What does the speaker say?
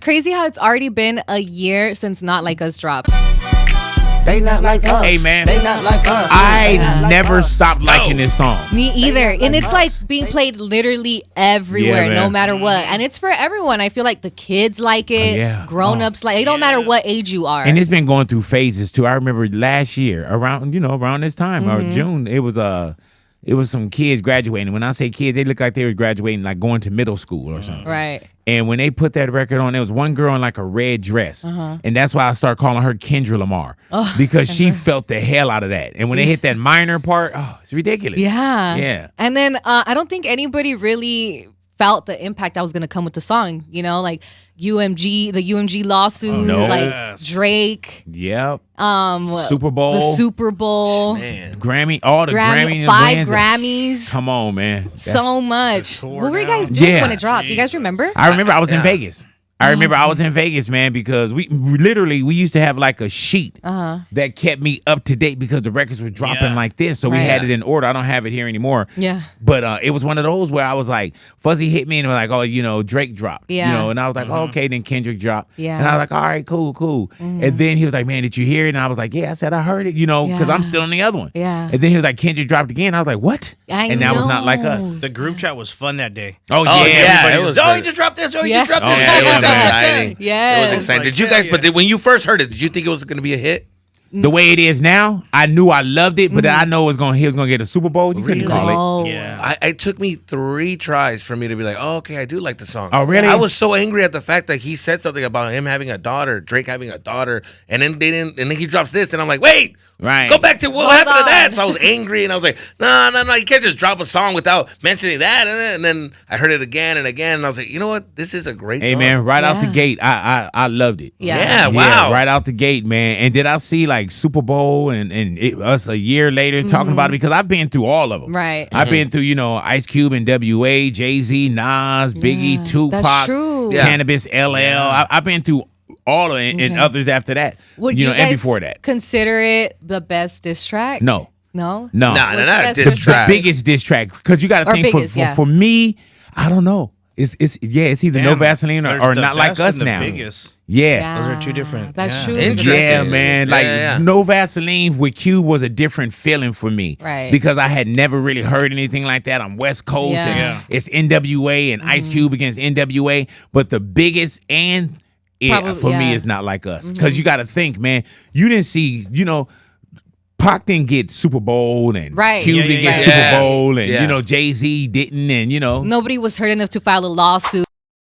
crazy how it's already been a year since Not Like Us dropped. They not like us. Hey, man. They not like us. I never stopped liking this song. Me either. And it's like being played literally everywhere, no matter what. And it's for everyone. I feel like the kids like it. Grown-ups like it. Don't matter what age you are. And it's been going through phases too. I remember last year around this time or June, it was some kids graduating. When I say kids, they look like they was graduating, like going to middle school or something. Right. And when they put that record on, there was one girl in like a red dress. And that's why I started calling her Kendra Lamar. Because she felt the hell out of that. And when they hit that minor part, it's ridiculous. Yeah. Yeah. And then I don't think anybody really felt the impact that was going to come with the song. You know, like the UMG lawsuit, like Drake. Yep. Super Bowl. The Super Bowl. Man. Grammy, all the Grammy 5 Grammys. Come on, man. So much. What were you guys doing when it dropped? You guys remember? I remember I was in Vegas. I remember I was in Vegas, man, because we used to have like a sheet that kept me up to date because the records were dropping like this. So we had it in order. I don't have it here anymore. Yeah. But it was one of those where I was like, Fuzzy hit me and was like, oh, Drake dropped. Yeah. And I was like, oh, okay, then Kendrick dropped. Yeah. And I was like, all right, cool. And then he was like, man, did you hear it? And I was like, yeah, I said I heard it, because I'm still on the other one. Yeah. And then he was like, Kendrick dropped again. I was like, what? And that was Not Like Us. The group chat was fun that day. Oh, yeah. It was he just dropped this. He just dropped this. It was exciting. Yeah. It was exciting. Did you guys, but when you first heard it, did you think it was going to be a hit? The way it is now, I knew I loved it, but I know he was gonna get a Super Bowl. You couldn't call it. Yeah. It took me 3 tries for me to be like, oh, okay, I do like the song. Oh, really? I was so angry at the fact that he said something about him having a daughter, Drake having a daughter, and then and then he drops this, and I'm like, wait. Right. Go back to what happened to that. So I was angry, and I was like, no, you can't just drop a song without mentioning that. And then I heard it again and again, and I was like, you know what? This is a great song. Hey, man, right out the gate, I loved it. Yeah, wow. Right out the gate, man. And did I see like Super Bowl and us a year later talking about it? Because I've been through all of them. Right. I've been through, Ice Cube and WA, Jay-Z, Nas, Biggie, Tupac, That's true. Cannabis, LL. I've been through all of it and others after that. Would you guys and before that. consider it the best diss track? No. No? No, not a diss The track. biggest diss track. Because you got to think for me, I don't know. It's either No Vaseline or Not Like Us now. Biggest. Yeah. Those are two different. That's true. Interesting. Yeah, man. Like No Vaseline with Cube was a different feeling for me. Right. Because I had never really heard anything like that. I'm West Coast and it's NWA and Ice Cube against NWA. But the biggest and for me is Not Like Us. Because you got to think, man, you didn't see, Pac didn't get Super Bowl and Cube didn't get Super Bowl and, Jay-Z didn't and, Nobody was hurt enough to file a lawsuit.